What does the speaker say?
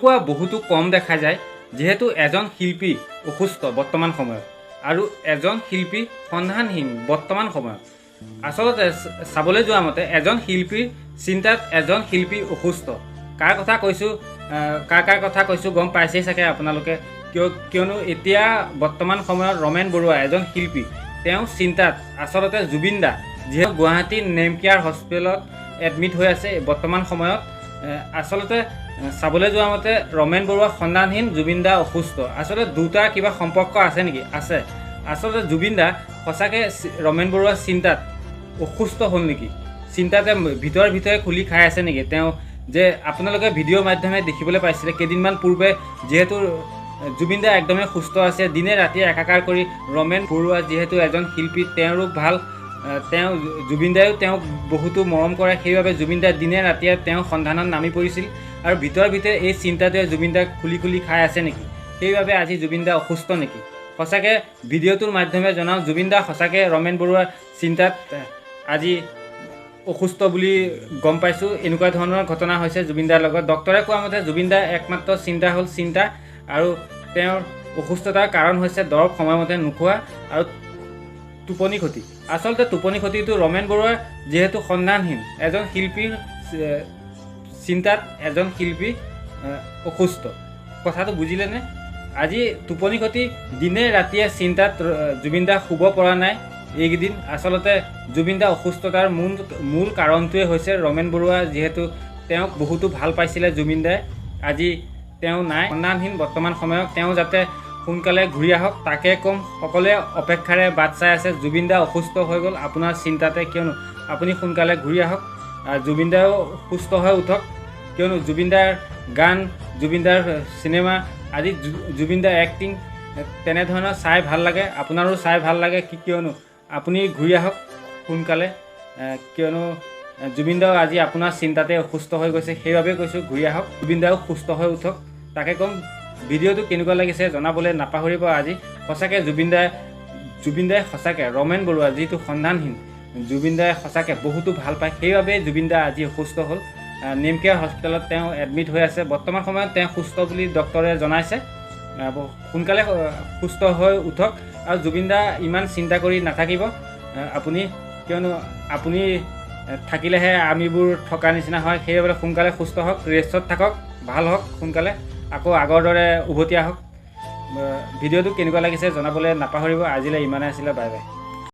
কোৱা বহুতো কম দেখা যায় যেহেতু এজন শিল্পী অসুস্থ বৰ্তমান সময়ত আৰু এজন শিল্পী সন্ধানহীন বৰ্তমান সময়ত আচলতে চাবলৈ যোৱা মতে এজন শিল্পীৰ চিন্তাত এজন শিল্পী অসুস্থ কাৰ কথা কৈছোঁ গম পাইছেই চাগে আপোনালোকে কিয়নো এতিয়া বৰ্তমান সময়ত ৰমেন বৰুৱা এজন শিল্পী তেওঁ চিন্তাত আচলতে জুবিন দা যিহেতু গুৱাহাটী নেমকেয়াৰ হস্পিটেলত এডমিট হৈ আছে বৰ্তমান সময়ত আচলতে চাবলৈ যোৱা মতে ৰমেন বৰুৱা সন্ধানহীন জুবিন দা অসুস্থ আচলতে দুটাৰ কিবা সম্পৰ্ক আছে নেকি আছে আচলতে জুবিন দা সঁচাকৈ ৰমেন বৰুৱাৰ চিন্তাত অসুস্থ হ'ল নেকি চিন্তাতে ভিতৰে খুলি খাই আছে নেকি তেওঁ যে আপোনালোকে ভিডিঅ'ৰ মাধ্যমে দেখিবলৈ পাইছিলে কেইদিনমান পূৰ্বে যিহেতু জুবিন দা একদমেই সুস্থ আছে দিনে ৰাতিয়ে একাকাৰ কৰি ৰমেন বৰুৱা যিহেতু এজন শিল্পী তেওঁৰো ভাল তেওঁ জুবিন দায়ো তেওঁক বহুতো মৰম কৰে সেইবাবে জুবিন দা দিনে ৰাতিয়ে তেওঁ সন্ধানত নামি পৰিছিল আৰু ভিতৰে এই চিন্তাটোৱে জুবিন দাক খুলি খাই আছে নেকি সেইবাবে আজি জুবিন দা অসুস্থ নেকি সঁচাকৈ ভিডিঅ'টোৰ মাধ্যমে জনাওঁ জুবিন দা সঁচাকৈ ৰমেন বৰুৱাৰ চিন্তাত আজি অসুস্থ বুলি গম পাইছোঁ এনেকুৱা ধৰণৰ ঘটনা হৈছে জুবিন দাৰ লগত ডক্টৰে কোৱা মতে জুবিন দাৰ একমাত্ৰ চিন্তা হ'ল চিন্তা আৰু তেওঁৰ অসুস্থতাৰ কাৰণ হৈছে দৰৱ সময়মতে নোখোৱা আৰু টোপনি ক্ষতি আচলতে টোপনি ক্ষতিটো ৰমেন বৰুৱাৰ যিহেতু সন্ধানহীন এজন শিল্পীৰ চিন্তাত এজন শিল্পী অসুস্থ কথাটো বুজিলেনে আজি টোপনি ক্ষতি দিনে ৰাতিয়ে চিন্তাত জুবিন দা শুব পৰা নাই এইকেইদিন আচলতে জুবিন দা অসুস্থতাৰ মূল কাৰণটোৱে হৈছে ৰমেন বৰুৱা যিহেতু তেওঁক বহুতো ভাল পাইছিলে জুবিন দাই আজি তেওঁ নাই সন্ধানহীন বৰ্তমান সময়ত তেওঁ যাতে সোনকালে ঘূৰি আহক তাকে ক'ম সকলোৱে অপেক্ষাৰে বাট চাই আছে জুবিন দা অসুস্থ হৈ গ'ল আপোনাৰ চিন্তাতে কিয়নো আপুনি সোনকালে ঘূৰি আহক জুবিন দাও সুস্থ হৈ উঠক কিয়নো জুবিন দাৰ গান জুবিন দাৰ চিনেমা আজি জুবিন দাৰ এক্টিং তেনেধৰণৰ চাই ভাল লাগে আপোনাৰো চাই ভাল লাগে কিয়নো আপুনি ঘূৰি আহক সোনকালে কিয়নো জুবিন দাও আজি আপোনাৰ চিন্তাতে অসুস্থ হৈ গৈছে সেইবাবে কৈছোঁ ঘূৰি আহক জুবিন দাও সুস্থ হৈ উঠক তাকে ক'ম ভিডিঅ'টো কেনেকুৱা লাগিছে জনাবলৈ নাপাহৰিব আজি সঁচাকৈ জুবিন দাই সঁচাকৈ ৰমেন বৰুৱা যিটো সন্ধানহীন জুবিন দাই সঁচাকৈ বহুতো ভাল পায় সেইবাবে জুবিন দা আজি অসুস্থ হ'ল নেমকেয়াৰ হস্পিটেলত তেওঁ এডমিট হৈ আছে বৰ্তমান সময়ত তেওঁ সুস্থ বুলি ডক্টৰে জনাইছে সোনকালে সুস্থ হৈ উঠক আৰু জুবিন দা ইমান চিন্তা কৰি নাথাকিব আপুনি কিয়নো আপুনি থাকিলেহে আমিবোৰ থকা নিচিনা হয় সেইবাবে সোনকালে সুস্থ হওক ৰেষ্টত থাকক ভাল হওক সোনকালে আকৌ আগৰ দৰে উভতি আহক ভিডিঅ'টো কেনেকুৱা লাগিছে জনাবলৈ নাপাহৰিব আজিলৈ ইমানে আছিলে বাই বাই